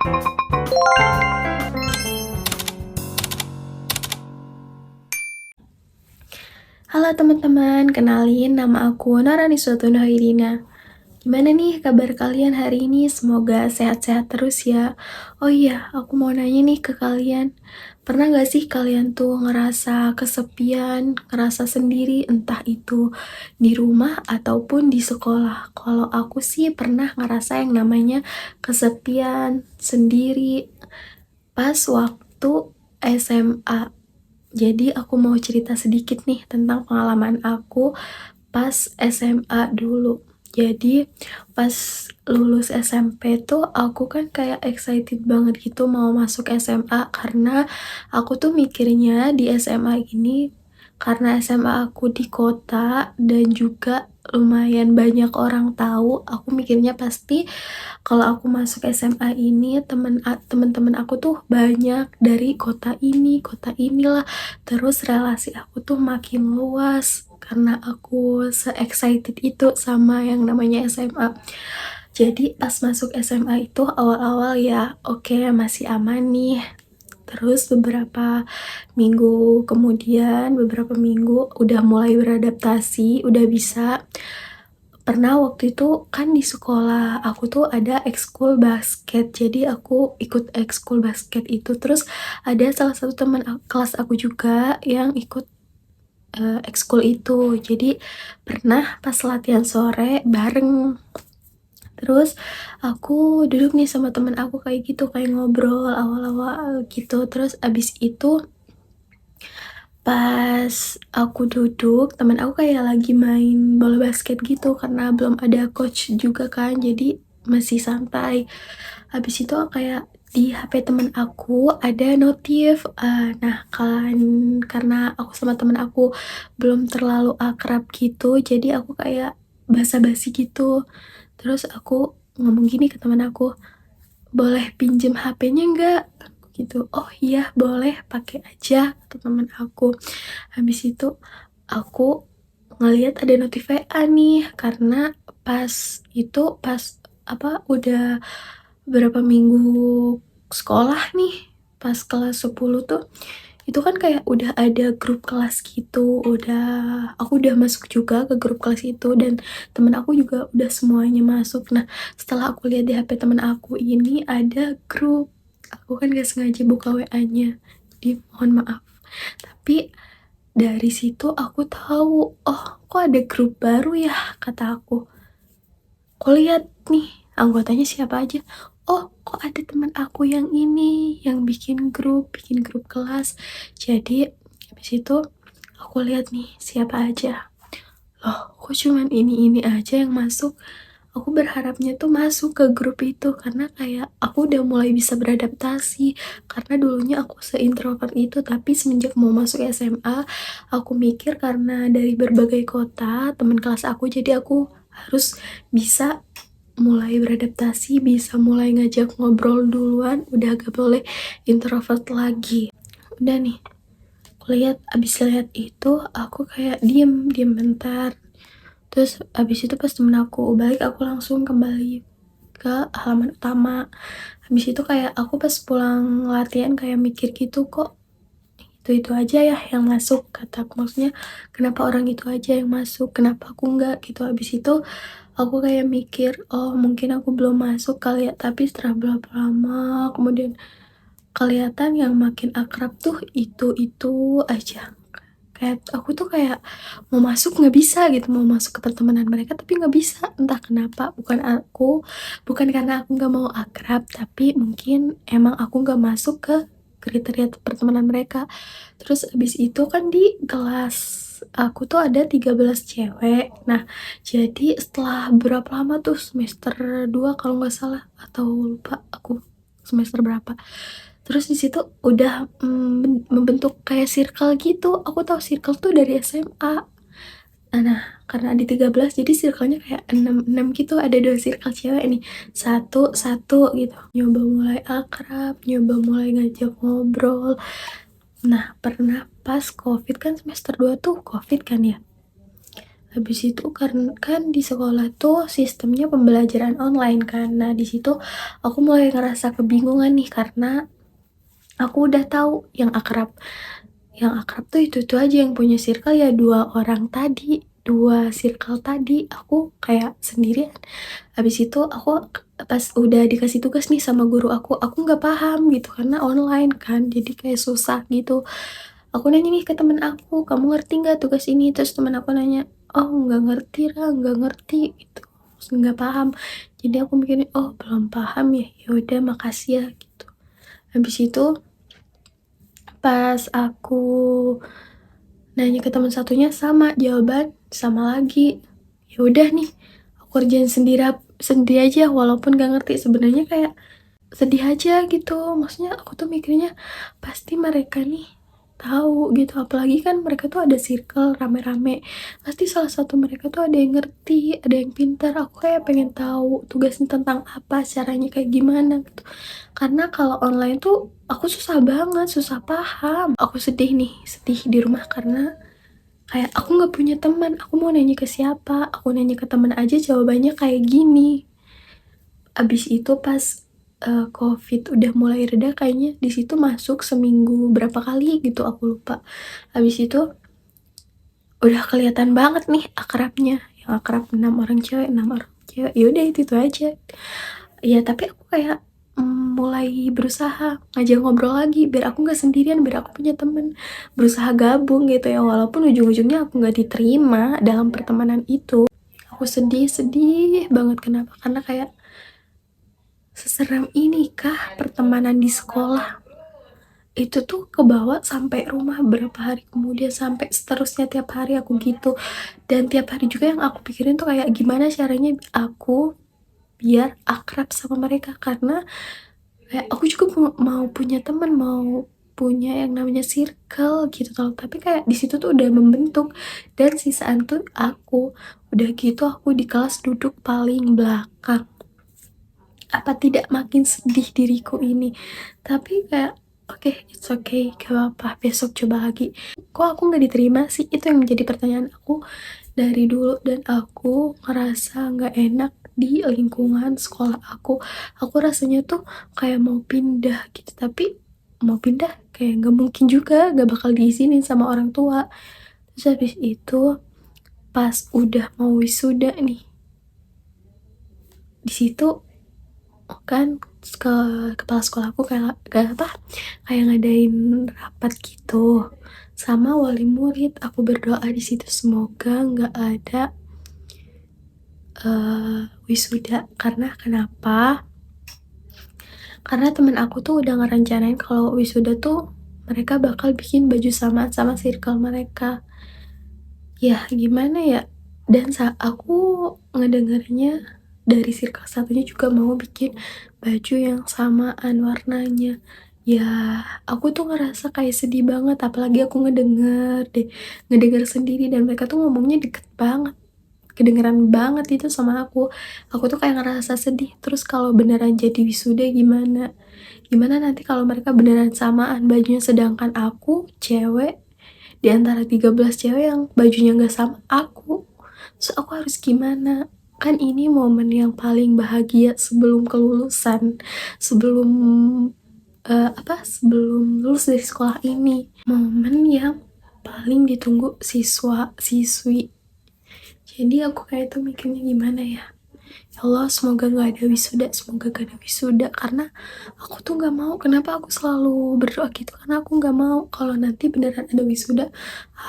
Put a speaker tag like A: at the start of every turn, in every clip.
A: Halo teman-teman, kenalin nama aku Naraniswatu Nuhaidina. Gimana nih kabar kalian hari ini? Semoga sehat-sehat terus ya. Oh iya, aku mau nanya nih ke kalian. Pernah gak sih kalian tuh ngerasa kesepian, ngerasa sendiri, entah itu di rumah ataupun di sekolah? Kalau aku sih pernah ngerasa yang namanya kesepian, sendiri, pas waktu SMA. Jadi aku mau cerita sedikit nih tentang pengalaman aku pas SMA dulu. Jadi pas lulus SMP tuh aku kan kayak excited banget gitu mau masuk SMA karena aku tuh mikirnya di SMA ini karena SMA aku di kota dan juga lumayan banyak orang tahu, aku mikirnya pasti kalau aku masuk SMA ini temen-temen aku tuh banyak dari kota ini, kota inilah. Terus relasi aku tuh makin luas karena aku se-excited itu sama yang namanya SMA. Jadi pas masuk SMA itu awal-awal ya oke, masih aman nih. Terus beberapa minggu udah mulai beradaptasi, udah bisa. Pernah waktu itu kan di sekolah aku tuh ada ekskul basket, jadi aku ikut ekskul basket itu. Terus ada salah satu teman kelas aku juga yang ikut ekskul itu. Jadi pernah pas latihan sore bareng. Terus aku duduk nih sama temen aku kayak gitu, kayak ngobrol awal-awal gitu. Terus abis itu pas aku duduk, temen aku kayak lagi main bola basket gitu karena belum ada coach juga kan, jadi masih santai. Habis itu kayak di HP temen aku ada notif. Nah kan karena aku sama temen aku belum terlalu akrab gitu, jadi aku kayak basa-basi gitu. Terus aku ngomong gini ke temen aku, boleh pinjem HP-nya nggak? Gitu. Oh iya boleh, pakai aja kata temen aku. Habis itu aku ngeliat ada notif WA nih karena pas udah berapa minggu sekolah nih, pas kelas 10 tuh itu kan kayak udah ada grup kelas gitu, aku udah masuk juga ke grup kelas itu dan temen aku juga udah semuanya masuk. Nah setelah aku lihat di HP temen aku ini ada grup, aku kan gak sengaja buka WA-nya, jadi mohon maaf. Tapi dari situ aku tahu, oh kok ada grup baru ya, kata aku. Aku lihat nih anggotanya siapa aja. Oh, kok ada teman aku yang ini yang bikin grup kelas. Jadi habis itu aku lihat nih siapa aja. Loh, kok cuman ini aja yang masuk? Aku berharapnya tuh masuk ke grup itu karena kayak aku udah mulai bisa beradaptasi. Karena dulunya aku seintrovert itu, tapi semenjak mau masuk SMA, aku mikir karena dari berbagai kota teman kelas aku, jadi aku harus bisa mulai beradaptasi, bisa mulai ngajak ngobrol duluan, udah gak boleh introvert lagi. Udah nih, abis lihat itu aku kayak diem bentar. Terus abis itu pas temen aku balik, aku langsung kembali ke halaman utama. Habis itu kayak aku pas pulang latihan kayak mikir gitu, kok itu aja ya yang masuk, kataku. Maksudnya kenapa orang itu aja yang masuk, kenapa aku enggak gitu. Habis itu aku kayak mikir, oh mungkin aku belum masuk kali ya. Tapi setelah berapa lama kemudian kelihatan yang makin akrab tuh itu aja. Kayak aku tuh kayak mau masuk nggak bisa gitu, mau masuk ke pertemanan mereka tapi nggak bisa, entah kenapa. Bukan karena aku nggak mau akrab, tapi mungkin emang aku nggak masuk ke kriteria pertemanan mereka. Terus abis itu kan di kelas aku tuh ada 13 cewek. Nah jadi setelah berapa lama tuh, semester 2 kalau nggak salah, atau lupa aku semester berapa. Terus di situ udah membentuk kayak circle gitu. Aku tahu circle tuh dari SMA. Nah, karena di 13 jadi circle-nya kayak 6 gitu. Ada 2 circle cewek nih. Satu gitu. Nyoba mulai akrab, nyoba mulai ngajak ngobrol. Nah, pernah pas COVID kan semester 2 tuh COVID kan ya. Habis itu kan di sekolah tuh sistemnya pembelajaran online kan. Nah, di situ aku mulai ngerasa kebingungan nih karena aku udah tahu yang akrab tuh itu aja, yang punya circle ya 2 orang tadi, 2 circle tadi, aku kayak sendirian. Habis itu aku pas udah dikasih tugas nih sama guru aku nggak paham gitu karena online kan, jadi kayak susah gitu. Aku nanya nih ke temen aku, "Kamu ngerti nggak tugas ini?" Terus temen aku nanya, "Oh nggak ngerti Ra, nggak ngerti," gitu. Terus nggak paham. Jadi aku mikirnya, "Oh belum paham ya, ya udah makasih ya," gitu. Habis itu pas aku nanya ke teman satunya sama lagi. Ya udah nih, aku kerjain sendiri aja walaupun gak ngerti. Sebenarnya kayak sedih aja gitu. Maksudnya aku tuh mikirnya pasti mereka nih tahu gitu. Apalagi kan mereka tuh ada circle rame-rame. Pasti salah satu mereka tuh ada yang ngerti, ada yang pintar. Aku kayak pengen tahu tugasnya tentang apa, caranya kayak gimana gitu. Karena kalau online tuh aku susah banget, susah paham. Aku sedih di rumah karena kayak aku nggak punya teman, aku mau nanya ke siapa? Aku nanya ke teman aja jawabannya kayak gini. Abis itu pas COVID udah mulai reda kayaknya di situ masuk seminggu berapa kali gitu aku lupa. Habis itu udah kelihatan banget nih akrabnya, yang akrab 6 orang cewek, 6 orang cewek. Ya udah itu aja. Ya tapi aku kayak mulai berusaha ngajak ngobrol lagi biar aku nggak sendirian, biar aku punya temen, berusaha gabung gitu ya, walaupun ujung-ujungnya aku nggak diterima dalam pertemanan itu. Aku sedih banget. Kenapa? Karena kayak seseram ini kah pertemanan di sekolah? Itu tuh kebawa sampai rumah berapa hari kemudian, sampai seterusnya tiap hari aku gitu. Dan tiap hari juga yang aku pikirin tuh kayak gimana caranya aku biar akrab sama mereka, karena kayak aku juga mau punya teman, mau punya yang namanya circle gitu tau. Tapi kayak di situ tuh udah membentuk dan sisaan tuh aku. Udah gitu aku di kelas duduk paling belakang. Apa tidak makin sedih diriku ini? Tapi kayak oke, it's okay, gak apa-apa, besok coba lagi. Kok aku nggak diterima sih? Itu yang menjadi pertanyaan aku dari dulu, dan aku ngerasa nggak enak di lingkungan sekolah aku. Aku rasanya tuh kayak mau pindah gitu, tapi mau pindah kayak nggak mungkin juga, nggak bakal diizinin sama orang tua. Terus habis itu pas udah mau wisuda nih, di situ kan ke kepala sekolah aku kayak apa, kayak ngadain rapat gitu sama wali murid. Aku berdoa di situ semoga nggak ada wisuda. Karena kenapa? Karena temen aku tuh udah ngerencanain kalau wisuda tuh mereka bakal bikin baju samaan sama circle mereka. Ya gimana ya, dan aku ngedengernya dari circle satunya juga mau bikin baju yang samaan warnanya. Ya aku tuh ngerasa kayak sedih banget, apalagi aku ngedenger sendiri, dan mereka tuh ngomongnya deket banget, kedengeran banget itu sama aku. Aku tuh kayak ngerasa sedih. Terus kalau beneran jadi wisuda gimana? Gimana nanti kalau mereka beneran samaan bajunya, sedangkan aku cewek di antara 13 cewek yang bajunya nggak sama aku. Terus aku harus gimana? Kan ini momen yang paling bahagia sebelum kelulusan, sebelum sebelum lulus dari sekolah ini. Momen yang paling ditunggu siswa siswi. Jadi aku kayak tuh mikirnya gimana ya? Ya Allah, semoga gak ada wisuda, semoga gak ada wisuda. Karena aku tuh gak mau. Kenapa aku selalu berdoa gitu? Karena aku gak mau kalau nanti beneran ada wisuda,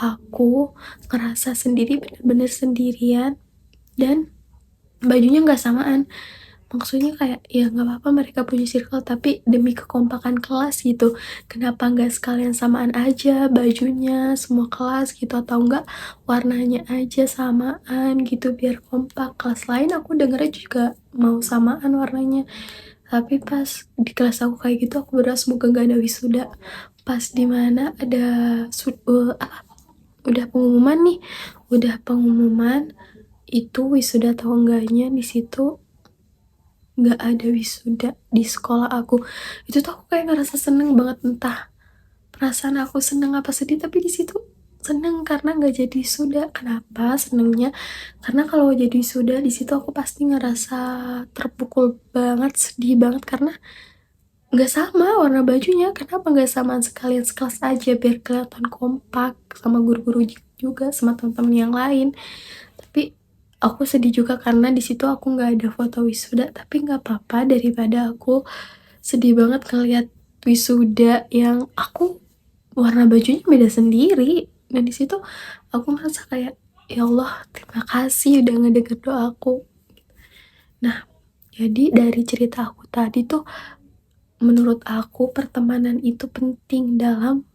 A: aku ngerasa sendiri, bener-bener sendirian, dan bajunya gak samaan. Maksudnya kayak ya nggak apa-apa mereka punya circle, tapi demi kekompakan kelas gitu, kenapa nggak sekalian samaan aja bajunya semua kelas gitu, atau enggak warnanya aja samaan gitu biar kompak. Kelas lain aku dengernya juga mau samaan warnanya, tapi pas di kelas aku kayak gitu aku berdoa semoga nggak ada wisuda. Pas dimana ada udah pengumuman nih, udah pengumuman itu wisuda atau enggaknya, di situ nggak ada wisuda di sekolah aku. Itu tuh aku kayak ngerasa seneng banget, entah perasaan aku seneng apa sedih, tapi di situ seneng karena nggak jadi wisuda. Kenapa senengnya? Karena kalau jadi wisuda di situ aku pasti ngerasa terpukul banget, sedih banget karena nggak sama warna bajunya. Kenapa nggak samaan sekalian sekelas aja biar kelihatan kompak sama guru-guru juga sama teman-teman yang lain. Tapi aku sedih juga karena di situ aku nggak ada foto wisuda. Tapi nggak apa-apa daripada aku sedih banget ngeliat wisuda yang aku warna bajunya beda sendiri. Dan di situ aku merasa kayak, ya Allah, terima kasih udah ngedenger doaku. Nah, jadi dari cerita aku tadi tuh, menurut aku pertemanan itu penting dalam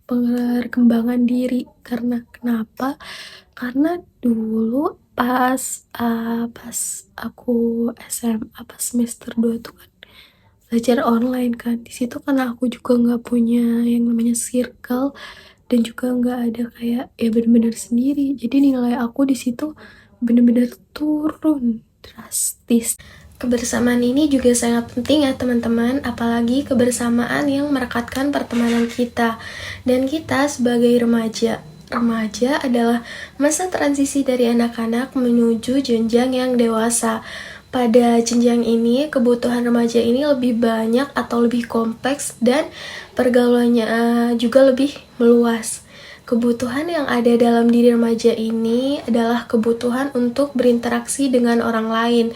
A: perkembangan diri. Karena kenapa? Karena dulu pas aku SMA pas semester 2 tuh kan belajar online kan. Di situ kan aku juga nggak punya yang namanya circle dan juga nggak ada kayak ya bener-bener sendiri. Jadi nilai aku di situ bener-bener turun drastis. Kebersamaan ini juga sangat penting ya teman-teman, apalagi kebersamaan yang merekatkan pertemanan kita. Dan kita sebagai remaja adalah masa transisi dari anak-anak menuju jenjang yang dewasa. Pada jenjang ini, kebutuhan remaja ini lebih banyak atau lebih kompleks dan pergaulannya juga lebih meluas. Kebutuhan yang ada dalam diri remaja ini adalah kebutuhan untuk berinteraksi dengan orang lain.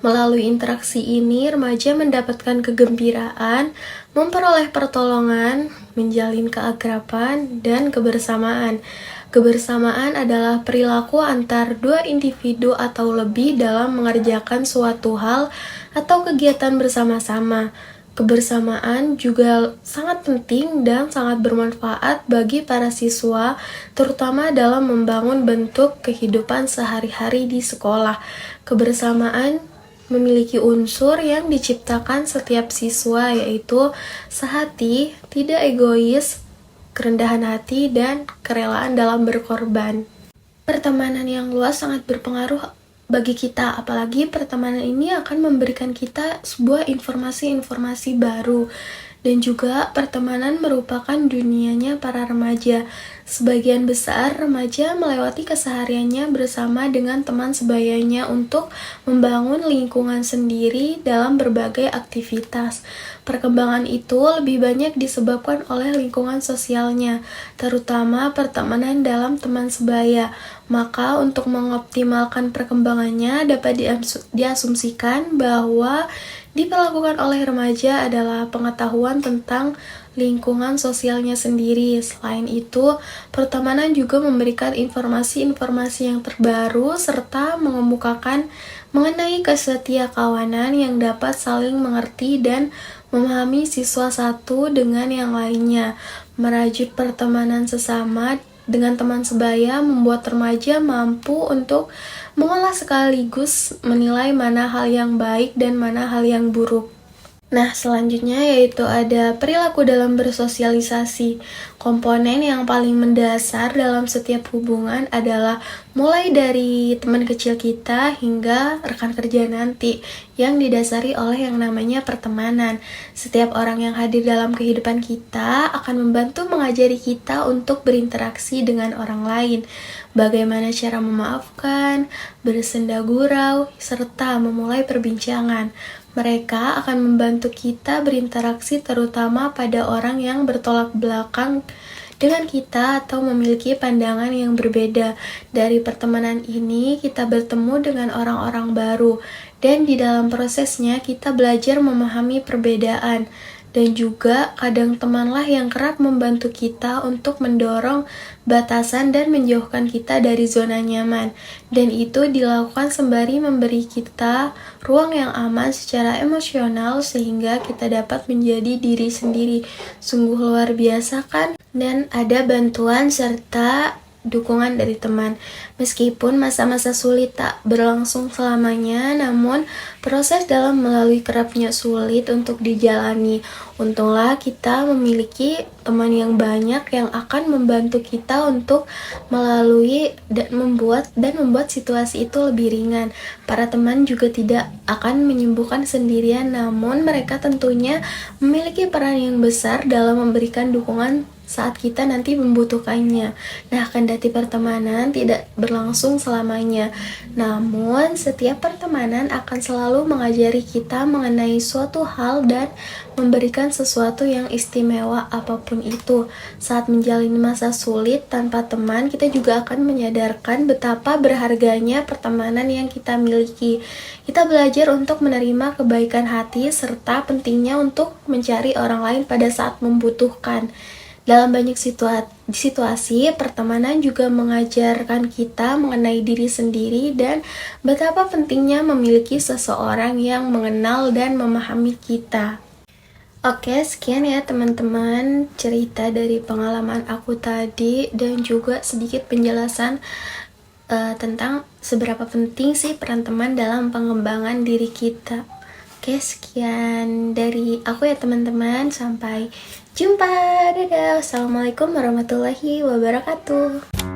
A: Melalui interaksi ini, remaja mendapatkan kegembiraan, memperoleh pertolongan, menjalin keakraban, dan kebersamaan. Kebersamaan adalah perilaku antar dua individu atau lebih dalam mengerjakan suatu hal atau kegiatan bersama-sama. Kebersamaan juga sangat penting dan sangat bermanfaat bagi para siswa, terutama dalam membangun bentuk kehidupan sehari-hari di sekolah. Kebersamaan memiliki unsur yang diciptakan setiap siswa, yaitu sehati, tidak egois, kerendahan hati, dan kerelaan dalam berkorban. Pertemanan yang luas sangat berpengaruh bagi kita, apalagi pertemanan ini akan memberikan kita sebuah informasi-informasi baru. Dan juga pertemanan merupakan dunianya para remaja. Sebagian besar remaja melewati kesehariannya bersama dengan teman sebayanya untuk membangun lingkungan sendiri dalam berbagai aktivitas. Perkembangan itu lebih banyak disebabkan oleh lingkungan sosialnya, terutama pertemanan dalam teman sebaya. Maka untuk mengoptimalkan perkembangannya dapat diasumsikan bahwa diperlakukan oleh remaja adalah pengetahuan tentang lingkungan sosialnya sendiri. Selain itu, pertemanan juga memberikan informasi-informasi yang terbaru serta mengemukakan mengenai kesetiakawanan yang dapat saling mengerti dan memahami siswa satu dengan yang lainnya. Merajut pertemanan sesama dengan teman sebaya membuat remaja mampu untuk mengolah sekaligus menilai mana hal yang baik dan mana hal yang buruk. Nah, selanjutnya yaitu ada perilaku dalam bersosialisasi. Komponen yang paling mendasar dalam setiap hubungan adalah mulai dari teman kecil kita hingga rekan kerja nanti, yang didasari oleh yang namanya pertemanan. Setiap orang yang hadir dalam kehidupan kita akan membantu mengajari kita untuk berinteraksi dengan orang lain, bagaimana cara memaafkan, bersenda gurau, serta memulai perbincangan. Mereka akan membantu kita berinteraksi terutama pada orang yang bertolak belakang dengan kita atau memiliki pandangan yang berbeda. Dari pertemanan ini kita bertemu dengan orang-orang baru dan di dalam prosesnya kita belajar memahami perbedaan. Dan juga kadang temanlah yang kerap membantu kita untuk mendorong batasan dan menjauhkan kita dari zona nyaman. Dan itu dilakukan sembari memberi kita ruang yang aman secara emosional sehingga kita dapat menjadi diri sendiri. Sungguh luar biasa kan? Dan ada bantuan serta dukungan dari teman. Meskipun masa-masa sulit tak berlangsung selamanya, namun proses dalam melalui kerapnya sulit untuk dijalani. Untunglah kita memiliki teman yang banyak yang akan membantu kita untuk melalui dan membuat situasi itu lebih ringan. Para teman juga tidak akan menyembuhkan sendirian, namun mereka tentunya memiliki peran yang besar dalam memberikan dukungan saat kita nanti membutuhkannya. Nah, kendati pertemanan tidak berlangsung selamanya, namun setiap pertemanan akan selalu mengajari kita mengenai suatu hal dan memberikan sesuatu yang istimewa apapun itu. Saat menjalani masa sulit tanpa teman, kita juga akan menyadarkan betapa berharganya pertemanan yang kita miliki. Kita belajar untuk menerima kebaikan hati serta pentingnya untuk mencari orang lain pada saat membutuhkan. Dalam banyak situasi, pertemanan juga mengajarkan kita mengenai diri sendiri dan betapa pentingnya memiliki seseorang yang mengenal dan memahami kita. Oke, sekian ya teman-teman cerita dari pengalaman aku tadi dan juga sedikit penjelasan tentang seberapa penting sih peran teman dalam pengembangan diri kita. Oke, sekian dari aku ya teman-teman. Sampai jumpa. Dadah. Wassalamualaikum warahmatullahi wabarakatuh.